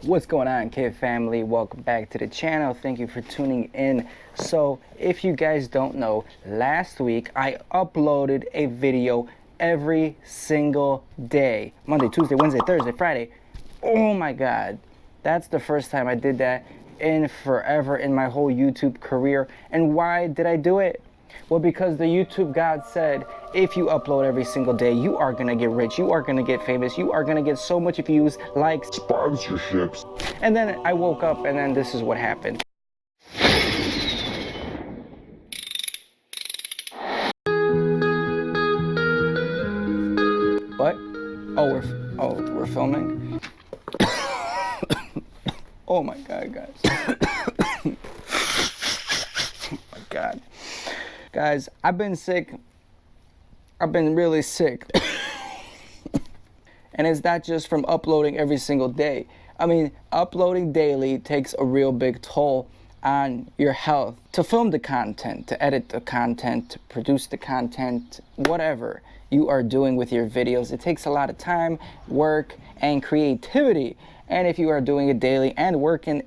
What's going on, kid family? Welcome back to the channel. Thank you for tuning in. So if you guys don't know, last week I uploaded a video every single day. Monday, Tuesday, Wednesday, Thursday, Friday. Oh my god, that's the first time I did that in forever in my whole YouTube career. And why did I do it? Well, because the YouTube God said, if you upload every single day, you are gonna get rich, you are gonna get famous, you are gonna get so much views, likes, sponsorships. And then I woke up and then this is what happened. What? Oh, we're filming? Oh my god, guys. Oh my god. Guys, I've been sick. I've been really sick. And it's not just from uploading every single day. I mean, uploading daily takes a real big toll on your health. To film the content, to edit the content, to produce the content, whatever you are doing with your videos, it takes a lot of time, work, and creativity. And if you are doing it daily and working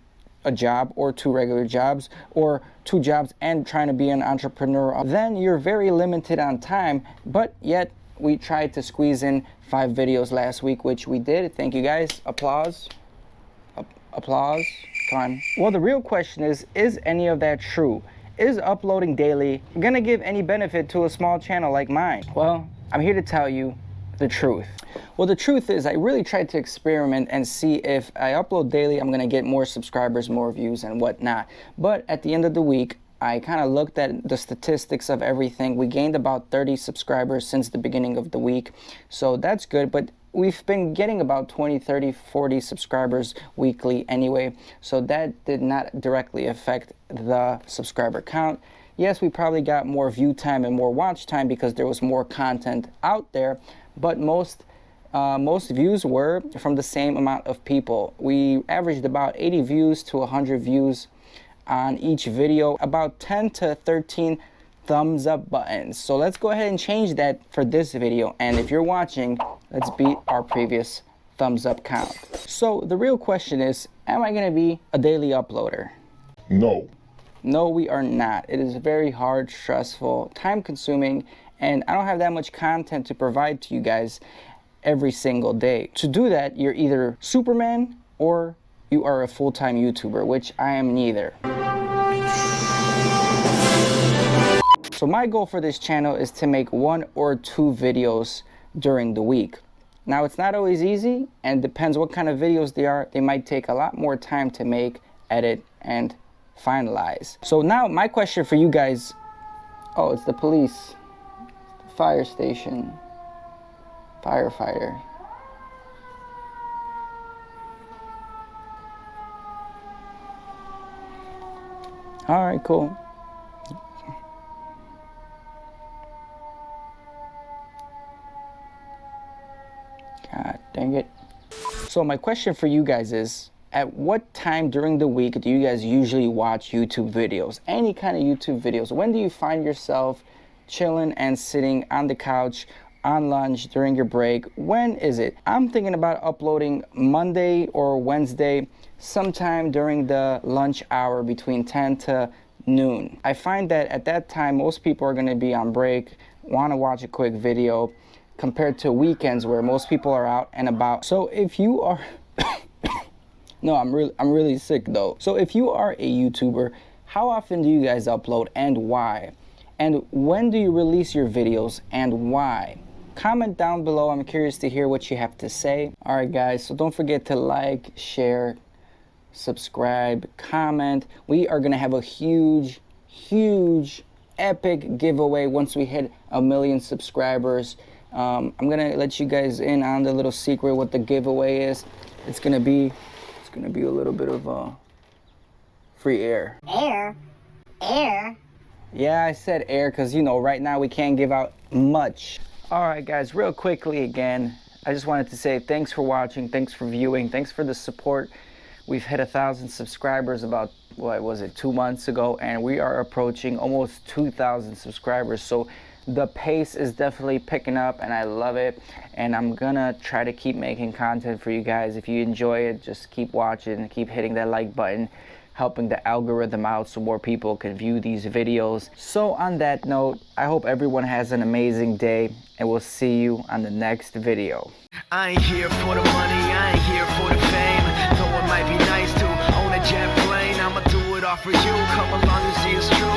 a job or two regular jobs or two jobs and trying to be an entrepreneur, then you're very limited on time. But yet we tried to squeeze in 5 videos last week, which we did. Thank you guys. Applause. Applause. Come on. Well, the real question is any of that true? Is uploading daily gonna give any benefit to a small channel like mine? Well, I'm here to tell you the truth. Well, the truth is I really tried to experiment and see if I upload daily, I'm gonna get more subscribers, more views and whatnot. But at the end of the week, I kind of looked at the statistics of everything. We gained about 30 subscribers since the beginning of the week. So that's good, but we've been getting about 20, 30, 40 subscribers weekly anyway. So that did not directly affect the subscriber count. Yes, we probably got more view time and more watch time because there was more content out there, but most views were from the same amount of people. We averaged about 80 views to 100 views on each video, about 10 to 13 thumbs up buttons. So let's go ahead and change that for this video. And if you're watching, let's beat our previous thumbs up count. So the real question is, am I gonna be a daily uploader? No. No, we are not. It is very hard, stressful, time consuming, and I don't have that much content to provide to you guys every single day. To do that, you're either Superman or you are a full-time YouTuber, which I am neither. So my goal for this channel is to make 1 or 2 videos during the week. Now, it's not always easy, and depends what kind of videos they are. They might take a lot more time to make, edit, and finalize. So now my question for you guys, oh, it's the police, the fire station, firefighter. All right, cool. God dang it. So my question for you guys is, at what time during the week do you guys usually watch YouTube videos? Any kind of YouTube videos. When do you find yourself chilling and sitting on the couch on lunch during your break? When is it? I'm thinking about uploading Monday or Wednesday, sometime during the lunch hour between 10 to noon. I find that at that time, most people are gonna be on break, wanna watch a quick video, compared to weekends where most people are out and about. So if you are, no, I'm really sick though. So if you are a YouTuber, how often do you guys upload and why? And when do you release your videos and why? Comment down below. I'm curious to hear what you have to say. All right, guys, so don't forget to like, share, subscribe, comment. We are gonna have a huge, epic giveaway once we hit 1 million subscribers. I'm gonna let you guys in on the little secret what the giveaway is. It's gonna be a little bit of free air. Air. Yeah, I said air because, you know, right now we can't give out much. All right, guys, real quickly again, I just wanted to say thanks for watching, thanks for viewing, thanks for the support. We've hit 1,000 subscribers about, what was it, 2 months ago, and we are approaching almost 2,000 subscribers. So The pace is definitely picking up and I love it, and I'm gonna try to keep making content for you guys. If you enjoy it, just keep watching, keep hitting that like button, helping the algorithm out so more people can view these videos. So on that note, I hope everyone has an amazing day, and we'll see you on the next video. I ain't here for the money, I ain't here for the fame. Though it might be nice to own a jet plane, I'ma do it all for you. Come along and see it's true.